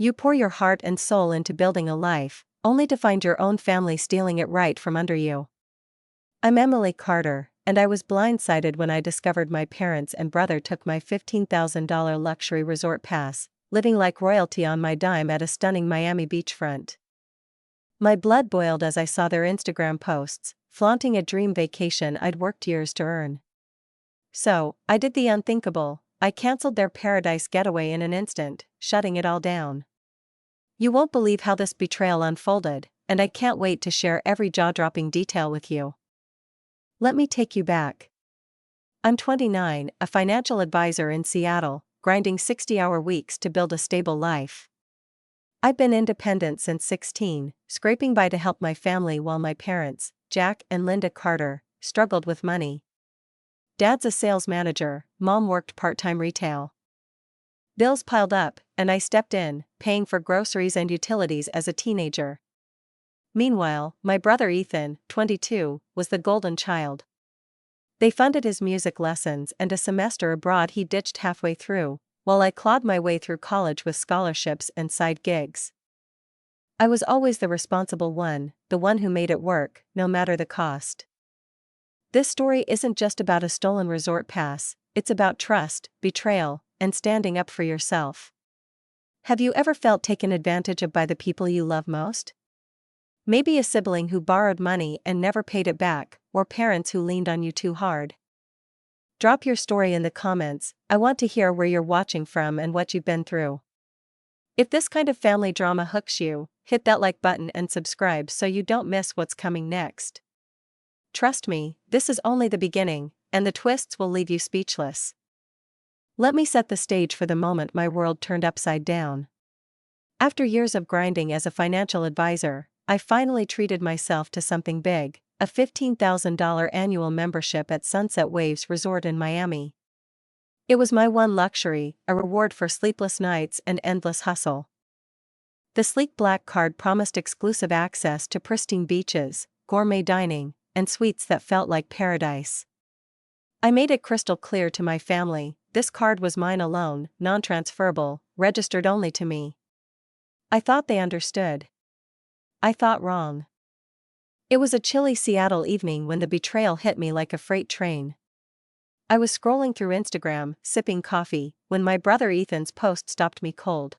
You pour your heart and soul into building a life, only to find your own family stealing it right from under you. I'm Emily Carter, and I was blindsided when I discovered my parents and brother took my $15,000 luxury resort pass, living like royalty on my dime at a stunning Miami beachfront. My blood boiled as I saw their Instagram posts, flaunting a dream vacation I'd worked years to earn. So, I did the unthinkable. I canceled their paradise getaway in an instant, shutting it all down. You won't believe how this betrayal unfolded, and I can't wait to share every jaw-dropping detail with you. Let me take you back. I'm 29, a financial advisor in Seattle, grinding 60-hour weeks to build a stable life. I've been independent since 16, scraping by to help my family while my parents, Jack and Linda Carter, struggled with money. Dad's a sales manager, Mom worked part-time retail. Bills piled up, and I stepped in, paying for groceries and utilities as a teenager. Meanwhile, my brother Ethan, 22, was the golden child. They funded his music lessons and a semester abroad he ditched halfway through, while I clawed my way through college with scholarships and side gigs. I was always the responsible one, the one who made it work, no matter the cost. This story isn't just about a stolen resort pass, it's about trust, betrayal, and standing up for yourself. Have you ever felt taken advantage of by the people you love most? Maybe a sibling who borrowed money and never paid it back, or parents who leaned on you too hard. Drop your story in the comments. I want to hear where you're watching from and what you've been through. If this kind of family drama hooks you, hit that like button and subscribe so you don't miss what's coming next. Trust me, this is only the beginning, and the twists will leave you speechless. Let me set the stage for the moment my world turned upside down. After years of grinding as a financial advisor, I finally treated myself to something big, a $15,000 annual membership at Sunset Waves Resort in Miami. It was my one luxury, a reward for sleepless nights and endless hustle. The sleek black card promised exclusive access to pristine beaches, gourmet dining, and suites that felt like paradise. I made it crystal clear to my family, this card was mine alone, non-transferable, registered only to me. I thought they understood. I thought wrong. It was a chilly Seattle evening when the betrayal hit me like a freight train. I was scrolling through Instagram, sipping coffee, when my brother Ethan's post stopped me cold.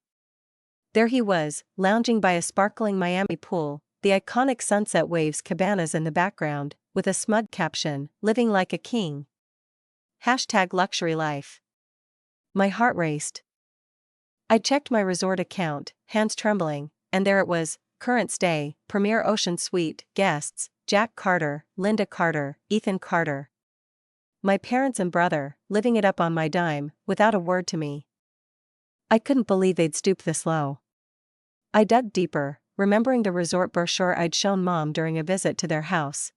There he was, lounging by a sparkling Miami pool, the iconic Sunset Waves cabanas in the background, with a smug caption, "Living like a king." #luxury life. My heart raced. I checked my resort account, hands trembling, and there it was, current stay, Premier Ocean Suite, guests, Jack Carter, Linda Carter, Ethan Carter. My parents and brother, living it up on my dime, without a word to me. I couldn't believe they'd stoop this low. I dug deeper, remembering the resort brochure I'd shown Mom during a visit to their house.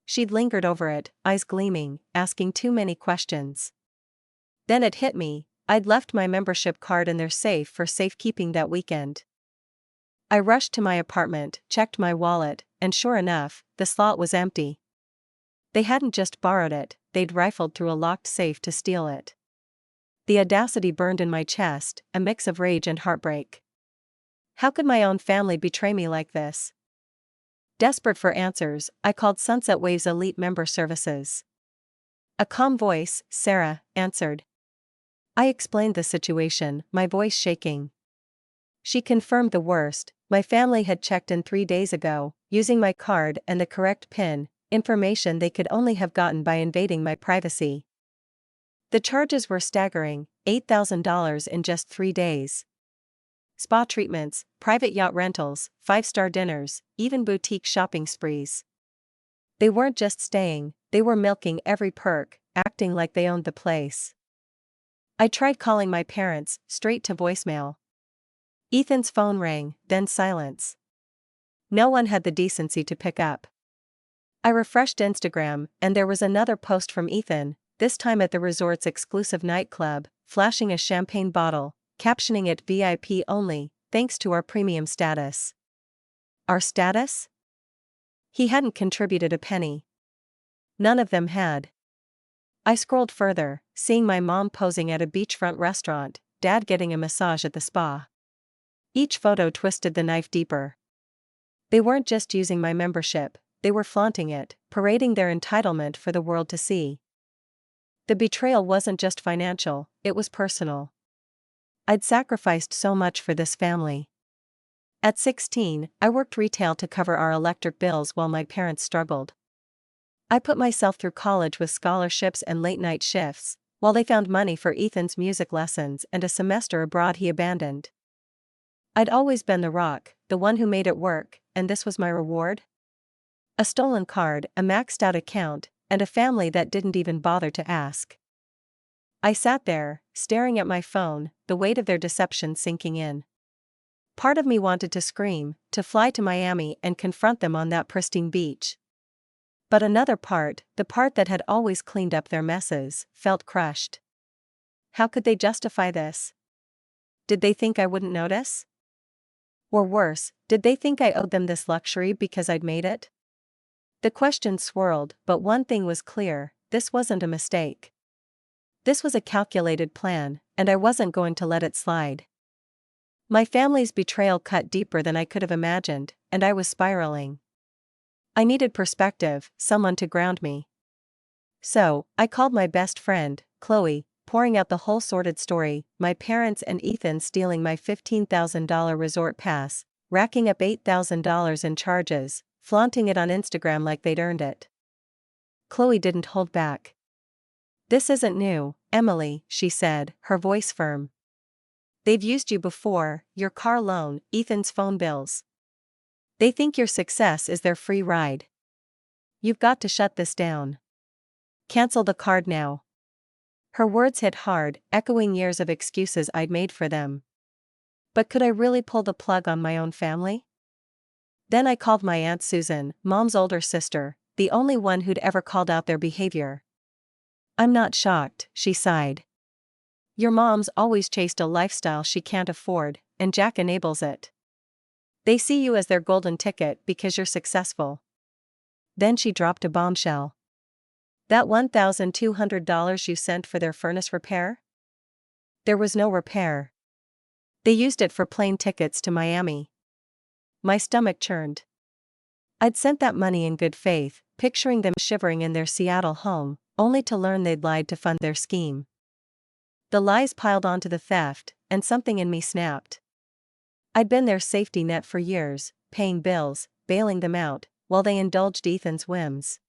She'd lingered over it, eyes gleaming, asking too many questions. Then it hit me, I'd left my membership card in their safe for safekeeping that weekend. I rushed to my apartment, checked my wallet, and sure enough, the slot was empty. They hadn't just borrowed it, they'd rifled through a locked safe to steal it. The audacity burned in my chest, a mix of rage and heartbreak. How could my own family betray me like this? Desperate for answers, I called Sunset Waves Elite Member Services. A calm voice, Sarah, answered. I explained the situation, my voice shaking. She confirmed the worst, my family had checked in 3 days ago, using my card and the correct PIN, information they could only have gotten by invading my privacy. The charges were staggering, $8,000 in just 3 days. Spa treatments, private yacht rentals, 5-star dinners, even boutique shopping sprees. They weren't just staying, they were milking every perk, acting like they owned the place. I tried calling my parents, straight to voicemail. Ethan's phone rang, then silence. No one had the decency to pick up. I refreshed Instagram, and there was another post from Ethan, this time at the resort's exclusive nightclub, flashing a champagne bottle, captioning it VIP only, thanks to our premium status. Our status? He hadn't contributed a penny. None of them had. I scrolled further, seeing my mom posing at a beachfront restaurant, Dad getting a massage at the spa. Each photo twisted the knife deeper. They weren't just using my membership, they were flaunting it, parading their entitlement for the world to see. The betrayal wasn't just financial, it was personal. I'd sacrificed so much for this family. At 16, I worked retail to cover our electric bills while my parents struggled. I put myself through college with scholarships and late-night shifts, while they found money for Ethan's music lessons and a semester abroad he abandoned. I'd always been the rock, the one who made it work, and this was my reward? A stolen card, a maxed-out account, and a family that didn't even bother to ask. I sat there, staring at my phone, the weight of their deception sinking in. Part of me wanted to scream, to fly to Miami and confront them on that pristine beach. But another part, the part that had always cleaned up their messes, felt crushed. How could they justify this? Did they think I wouldn't notice? Or worse, did they think I owed them this luxury because I'd made it? The question swirled, but one thing was clear, this wasn't a mistake. This was a calculated plan, and I wasn't going to let it slide. My family's betrayal cut deeper than I could have imagined, and I was spiraling. I needed perspective, someone to ground me. So, I called my best friend, Chloe, pouring out the whole sordid story, my parents and Ethan stealing my $15,000 resort pass, racking up $8,000 in charges, flaunting it on Instagram like they'd earned it. Chloe didn't hold back. "This isn't new, Emily," she said, her voice firm. "They've used you before, your car loan, Ethan's phone bills. They think your success is their free ride. You've got to shut this down. Cancel the card now." Her words hit hard, echoing years of excuses I'd made for them. But could I really pull the plug on my own family? Then I called my Aunt Susan, Mom's older sister, the only one who'd ever called out their behavior. "I'm not shocked," she sighed. "Your mom's always chased a lifestyle she can't afford, and Jack enables it. They see you as their golden ticket because you're successful." Then she dropped a bombshell. "That $1,200 you sent for their furnace repair? There was no repair. They used it for plane tickets to Miami." My stomach churned. I'd sent that money in good faith, picturing them shivering in their Seattle home, only to learn they'd lied to fund their scheme. The lies piled onto the theft, and something in me snapped. I'd been their safety net for years, paying bills, bailing them out, while they indulged Ethan's whims.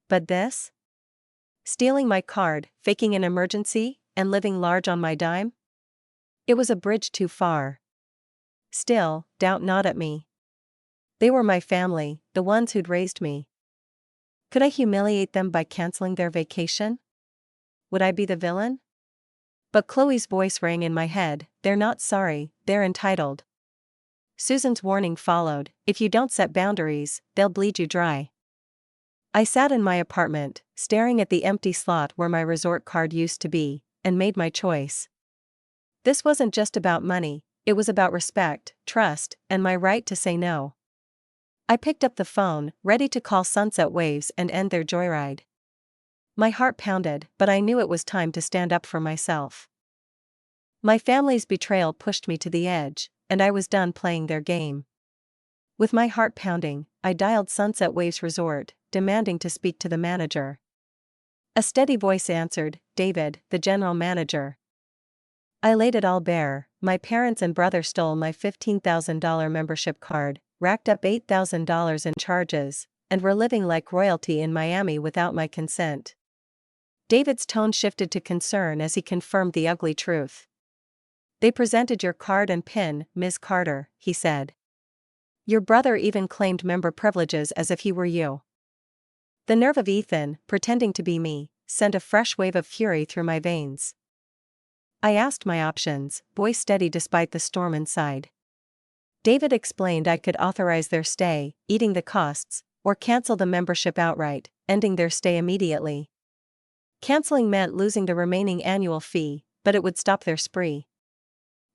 But this? Stealing my card, faking an emergency, and living large on my dime? It was a bridge too far. Still, doubt gnawed at me. They were my family, the ones who'd raised me. Could I humiliate them by canceling their vacation? Would I be the villain? But Chloe's voice rang in my head, "They're not sorry, they're entitled." Susan's warning followed, "If you don't set boundaries, they'll bleed you dry." I sat in my apartment, staring at the empty slot where my resort card used to be, and made my choice. This wasn't just about money, it was about respect, trust, and my right to say no. I picked up the phone, ready to call Sunset Waves and end their joyride. My heart pounded, but I knew it was time to stand up for myself. My family's betrayal pushed me to the edge, and I was done playing their game. With my heart pounding, I dialed Sunset Waves Resort, demanding to speak to the manager. A steady voice answered, "David, the general manager." I laid it all bare. My parents and brother stole my $15,000 membership card, racked up $8,000 in charges, and were living like royalty in Miami without my consent. David's tone shifted to concern as he confirmed the ugly truth. "They presented your card and PIN, Ms. Carter," he said. "Your brother even claimed member privileges as if he were you." The nerve of Ethan, pretending to be me, sent a fresh wave of fury through my veins. I asked my options, voice steady despite the storm inside. David explained I could authorize their stay, eating the costs, or cancel the membership outright, ending their stay immediately. Canceling meant losing the remaining annual fee, but it would stop their spree.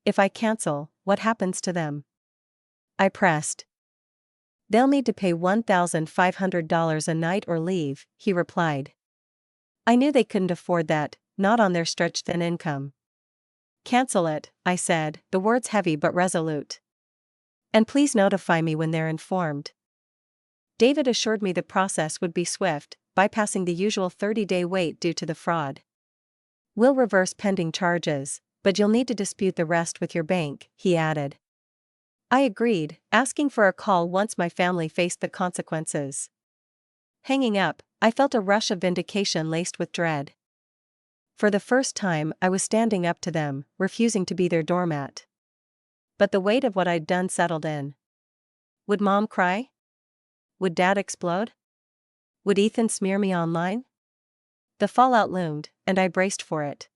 "If I cancel, what happens to them?" I pressed. "They'll need to pay $1,500 a night or leave," he replied. I knew they couldn't afford that, not on their stretched-thin income. Cancel it, I said, the words heavy but resolute. And please notify me when they're informed. David assured me the process would be swift, bypassing the usual 30-day wait due to the fraud. We'll reverse pending charges, but you'll need to dispute the rest with your bank, he added. I agreed, asking for a call once my family faced the consequences. Hanging up, I felt a rush of vindication laced with dread. For the first time, I was standing up to them, refusing to be their doormat. But the weight of what I'd done settled in. Would Mom cry? Would Dad explode? Would Ethan smear me online? The fallout loomed, and I braced for it.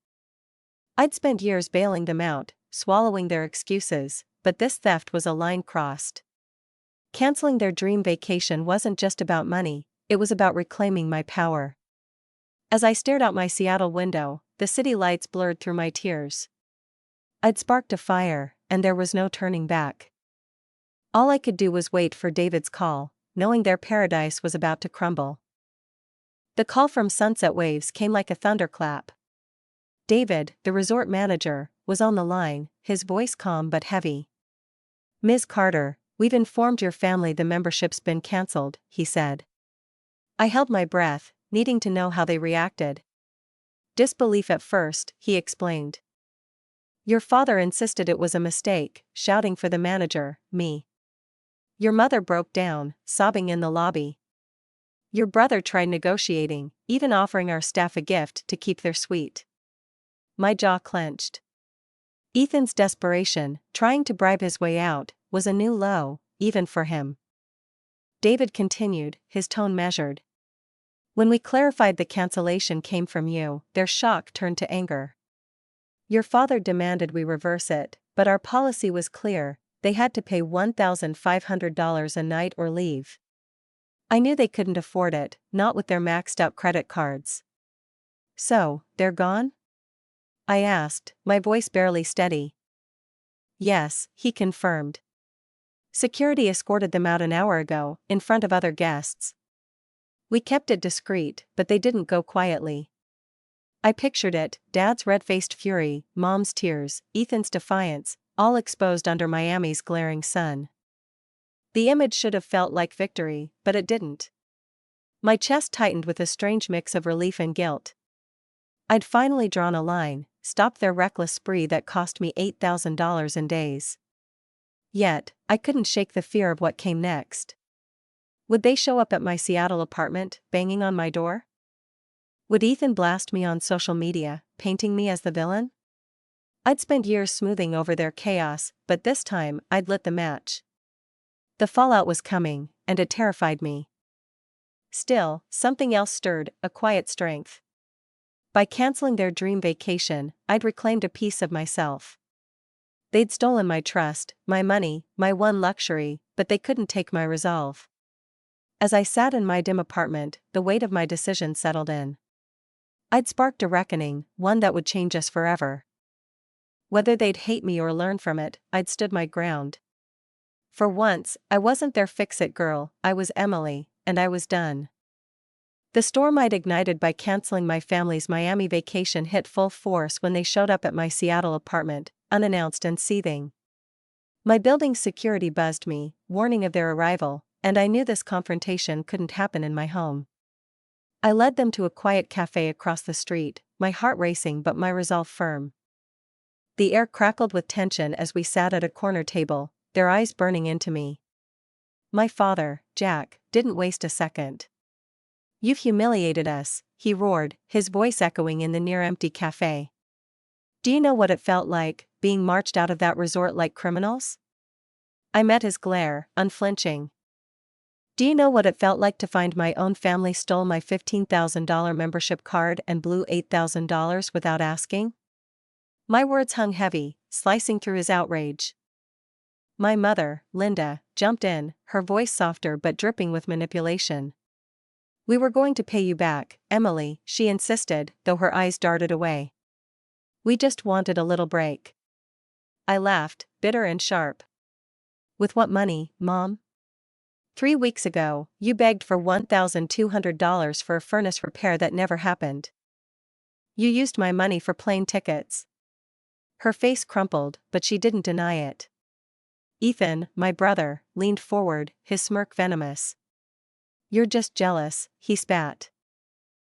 I'd spent years bailing them out, swallowing their excuses, but this theft was a line crossed. Canceling their dream vacation wasn't just about money, it was about reclaiming my power. As I stared out my Seattle window, the city lights blurred through my tears. I'd sparked a fire, and there was no turning back. All I could do was wait for David's call, knowing their paradise was about to crumble. The call from Sunset Waves came like a thunderclap. David, the resort manager, was on the line, his voice calm but heavy. Ms. Carter, we've informed your family the membership's been cancelled, he said. I held my breath, needing to know how they reacted. Disbelief at first, he explained. Your father insisted it was a mistake, shouting for the manager, me. Your mother broke down, sobbing in the lobby. Your brother tried negotiating, even offering our staff a gift to keep their suite. My jaw clenched. Ethan's desperation, trying to bribe his way out, was a new low, even for him. David continued, his tone measured. When we clarified the cancellation came from you, their shock turned to anger. Your father demanded we reverse it, but our policy was clear, they had to pay $1,500 a night or leave. I knew they couldn't afford it, not with their maxed-out credit cards. So, they're gone? I asked, my voice barely steady. Yes, he confirmed. Security escorted them out an hour ago, in front of other guests. We kept it discreet, but they didn't go quietly. I pictured it, Dad's red-faced fury, Mom's tears, Ethan's defiance, all exposed under Miami's glaring sun. The image should have felt like victory, but it didn't. My chest tightened with a strange mix of relief and guilt. I'd finally drawn a line, stopped their reckless spree that cost me $8,000 in days. Yet, I couldn't shake the fear of what came next. Would they show up at my Seattle apartment, banging on my door? Would Ethan blast me on social media, painting me as the villain? I'd spent years smoothing over their chaos, but this time, I'd lit the match. The fallout was coming, and it terrified me. Still, something else stirred, a quiet strength. By canceling their dream vacation, I'd reclaimed a piece of myself. They'd stolen my trust, my money, my one luxury, but they couldn't take my resolve. As I sat in my dim apartment, the weight of my decision settled in. I'd sparked a reckoning, one that would change us forever. Whether they'd hate me or learn from it, I'd stood my ground. For once, I wasn't their fix-it girl, I was Emily, and I was done. The storm I'd ignited by canceling my family's Miami vacation hit full force when they showed up at my Seattle apartment, unannounced and seething. My building's security buzzed me, warning of their arrival, and I knew this confrontation couldn't happen in my home. I led them to a quiet cafe across the street, my heart racing but my resolve firm. The air crackled with tension as we sat at a corner table, their eyes burning into me. My father, Jack, didn't waste a second. You've humiliated us, he roared, his voice echoing in the near-empty cafe. Do you know what it felt like, being marched out of that resort like criminals? I met his glare, unflinching. Do you know what it felt like to find my own family stole my $15,000 membership card and blew $8,000 without asking? My words hung heavy, slicing through his outrage. My mother, Linda, jumped in, her voice softer but dripping with manipulation. We were going to pay you back, Emily, she insisted, though her eyes darted away. We just wanted a little break. I laughed, bitter and sharp. With what money, Mom? 3 weeks ago, you begged for $1,200 for a furnace repair that never happened. You used my money for plane tickets. Her face crumpled, but she didn't deny it. Ethan, my brother, leaned forward, his smirk venomous. "You're just jealous," he spat.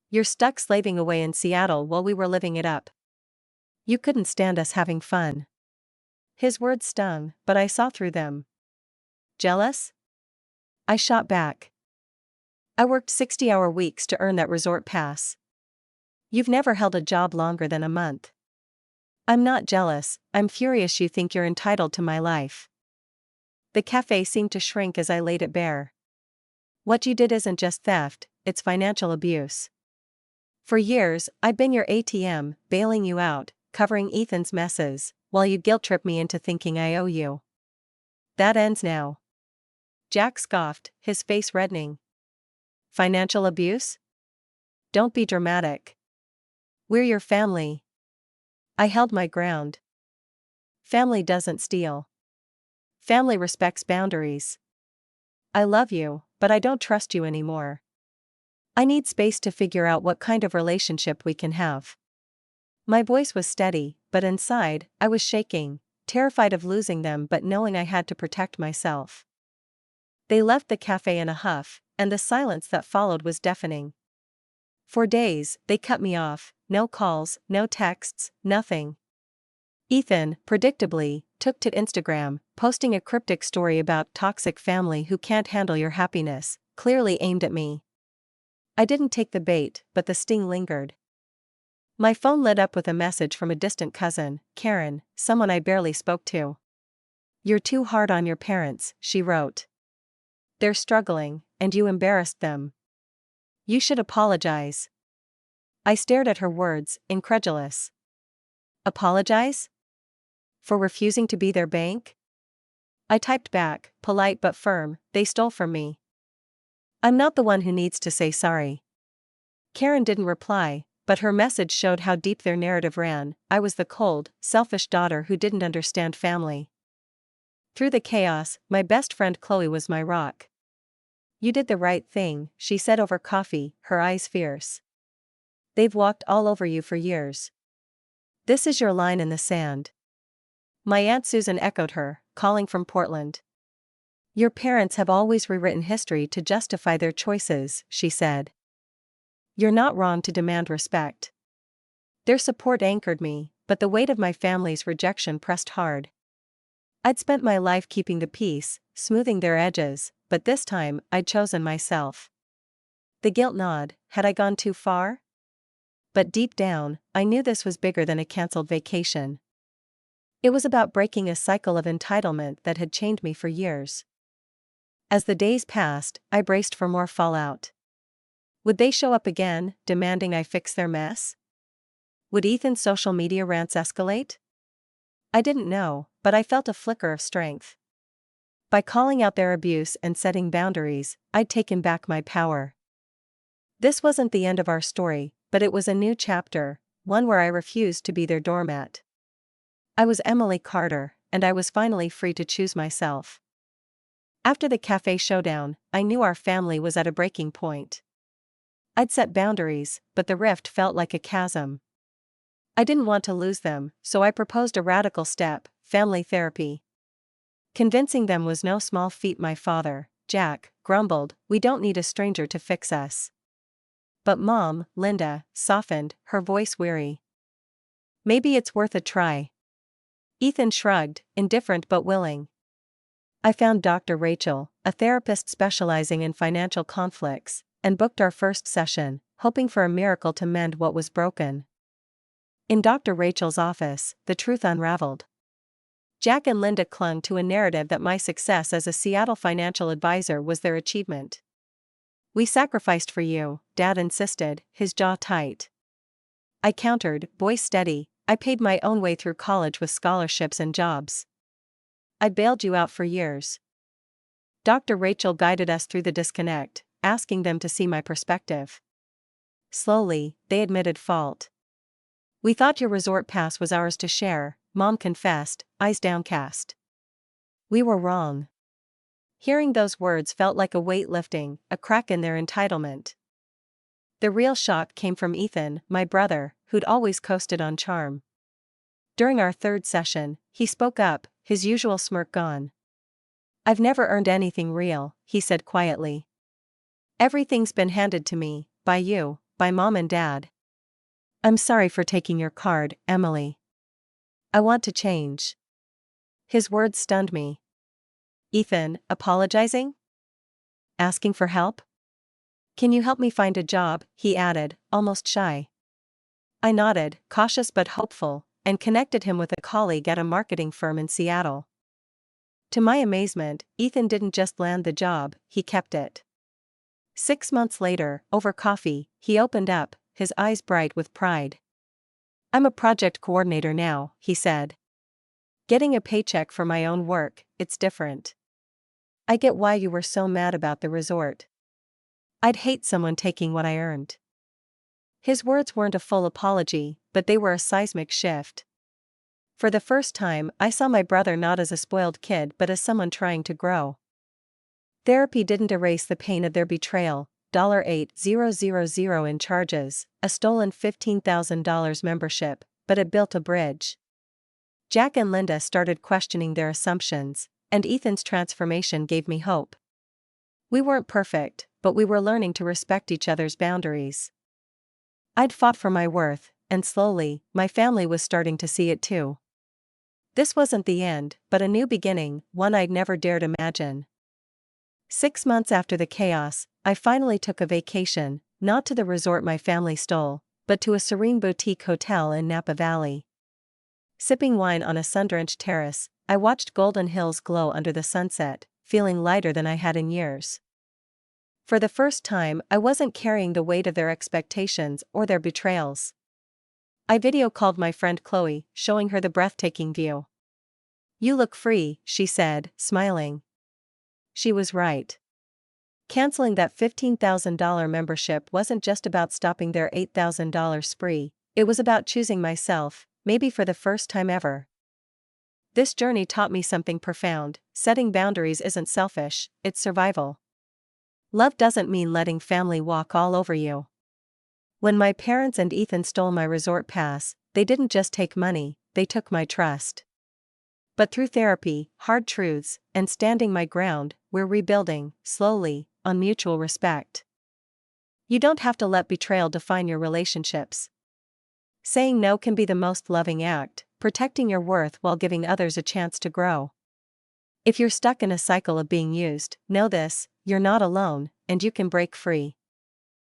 "You're stuck slaving away in Seattle while we were living it up. You couldn't stand us having fun." His words stung, but I saw through them. "Jealous?" I shot back. "I worked 60-hour weeks to earn that resort pass. You've never held a job longer than a month." "I'm not jealous, I'm furious you think you're entitled to my life." The cafe seemed to shrink as I laid it bare. "What you did isn't just theft, it's financial abuse. For years, I've been your ATM, bailing you out, covering Ethan's messes, while you guilt-trip me into thinking I owe you. That ends now." Jack scoffed, his face reddening. "Financial abuse? Don't be dramatic. We're your family." I held my ground. "Family doesn't steal. Family respects boundaries. I love you, but I don't trust you anymore. I need space to figure out what kind of relationship we can have." My voice was steady, but inside, I was shaking, terrified of losing them but knowing I had to protect myself. They left the cafe in a huff, and the silence that followed was deafening. For days, they cut me off, no calls, no texts, nothing. Ethan, predictably, took to Instagram, posting a cryptic story about toxic family who can't handle your happiness, clearly aimed at me. I didn't take the bait, but the sting lingered. My phone lit up with a message from a distant cousin, Karen, someone I barely spoke to. "You're too hard on your parents," she wrote. "They're struggling, and you embarrassed them. You should apologize." I stared at her words, incredulous. "Apologize? For refusing to be their bank?" I typed back, polite but firm, "They stole from me. I'm not the one who needs to say sorry." Karen didn't reply, but her message showed how deep their narrative ran. I was the cold, selfish daughter who didn't understand family. Through the chaos, my best friend Chloe was my rock. "You did the right thing," she said over coffee, her eyes fierce. "They've walked all over you for years. This is your line in the sand." My Aunt Susan echoed her, calling from Portland. "Your parents have always rewritten history to justify their choices," she said. "You're not wrong to demand respect." Their support anchored me, but the weight of my family's rejection pressed hard. I'd spent my life keeping the peace, smoothing their edges, but this time I'd chosen myself. The guilt gnawed. Had I gone too far? But deep down, I knew this was bigger than a cancelled vacation. It was about breaking a cycle of entitlement that had chained me for years. As the days passed, I braced for more fallout. Would they show up again, demanding I fix their mess? Would Ethan's social media rants escalate? I didn't know, but I felt a flicker of strength. By calling out their abuse and setting boundaries, I'd taken back my power. This wasn't the end of our story, but it was a new chapter, one where I refused to be their doormat. I was Emily Carter, and I was finally free to choose myself. After the cafe showdown, I knew our family was at a breaking point. I'd set boundaries, but the rift felt like a chasm. I didn't want to lose them, so I proposed a radical step: family therapy. Convincing them was no small feat. My father, Jack, grumbled, "We don't need a stranger to fix us." But Mom, Linda, softened, her voice weary. "Maybe it's worth a try." Ethan shrugged, indifferent but willing. I found Dr. Rachel, a therapist specializing in financial conflicts, and booked our first session, hoping for a miracle to mend what was broken. In Dr. Rachel's office, the truth unraveled. Jack and Linda clung to a narrative that my success as a Seattle financial advisor was their achievement. "We sacrificed for you," Dad insisted, his jaw tight. I countered, voice steady, "I paid my own way through college with scholarships and jobs. I bailed you out for years." Dr. Rachel guided us through the disconnect, asking them to see my perspective. Slowly, they admitted fault. "We thought your resort pass was ours to share," Mom confessed, eyes downcast. "We were wrong." Hearing those words felt like a weight lifting, a crack in their entitlement. The real shock came from Ethan, my brother, who'd always coasted on charm. During our third session, he spoke up, his usual smirk gone. "I've never earned anything real," he said quietly. "Everything's been handed to me, by you, by mom and dad. I'm sorry for taking your card, Emily. I want to change." His words stunned me. "Ethan, apologizing? Asking for help? Can you help me find a job?" he added, almost shy. I nodded, cautious but hopeful, and connected him with a colleague at a marketing firm in Seattle. To my amazement, Ethan didn't just land the job, he kept it. 6 months later, over coffee, he opened up, his eyes bright with pride. "I'm a project coordinator now," he said. "Getting a paycheck for my own work, it's different. I get why you were so mad about the resort. I'd hate someone taking what I earned." His words weren't a full apology, but they were a seismic shift. For the first time, I saw my brother not as a spoiled kid but as someone trying to grow. Therapy didn't erase the pain of their betrayal, $8,000 in charges, a stolen $15,000 membership, but it built a bridge. Jack and Linda started questioning their assumptions, and Ethan's transformation gave me hope. We weren't perfect, but we were learning to respect each other's boundaries. I'd fought for my worth, and slowly, my family was starting to see it too. This wasn't the end, but a new beginning, one I'd never dared imagine. 6 months after the chaos, I finally took a vacation, not to the resort my family stole, but to a serene boutique hotel in Napa Valley. Sipping wine on a sun-drenched terrace, I watched Golden Hills glow under the sunset, feeling lighter than I had in years. For the first time, I wasn't carrying the weight of their expectations or their betrayals. I video called my friend Chloe, showing her the breathtaking view. "You look free," she said, smiling. She was right. Canceling that $15,000 membership wasn't just about stopping their $8,000 spree, it was about choosing myself, maybe for the first time ever. This journey taught me something profound: setting boundaries isn't selfish, it's survival. Love doesn't mean letting family walk all over you. When my parents and Ethan stole my resort pass, they didn't just take money, they took my trust. But through therapy, hard truths, and standing my ground, we're rebuilding, slowly, on mutual respect. You don't have to let betrayal define your relationships. Saying no can be the most loving act, protecting your worth while giving others a chance to grow. If you're stuck in a cycle of being used, know this: you're not alone, and you can break free.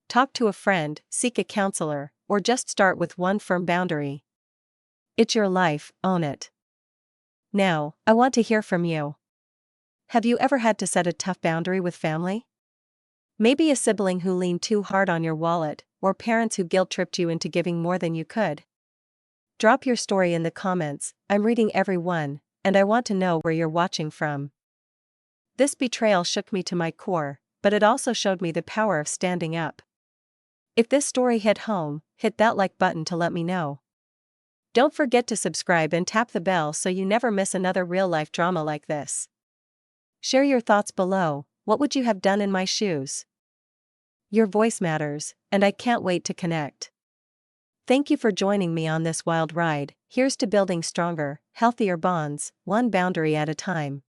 Talk to a friend, seek a counselor, or just start with one firm boundary. It's your life, own it. Now, I want to hear from you. Have you ever had to set a tough boundary with family? Maybe a sibling who leaned too hard on your wallet, or parents who guilt-tripped you into giving more than you could. Drop your story in the comments, I'm reading every one, and I want to know where you're watching from. This betrayal shook me to my core, but it also showed me the power of standing up. If this story hit home, hit that like button to let me know. Don't forget to subscribe and tap the bell so you never miss another real-life drama like this. Share your thoughts below. What would you have done in my shoes? Your voice matters, and I can't wait to connect. Thank you for joining me on this wild ride. Here's to building stronger, healthier bonds, one boundary at a time.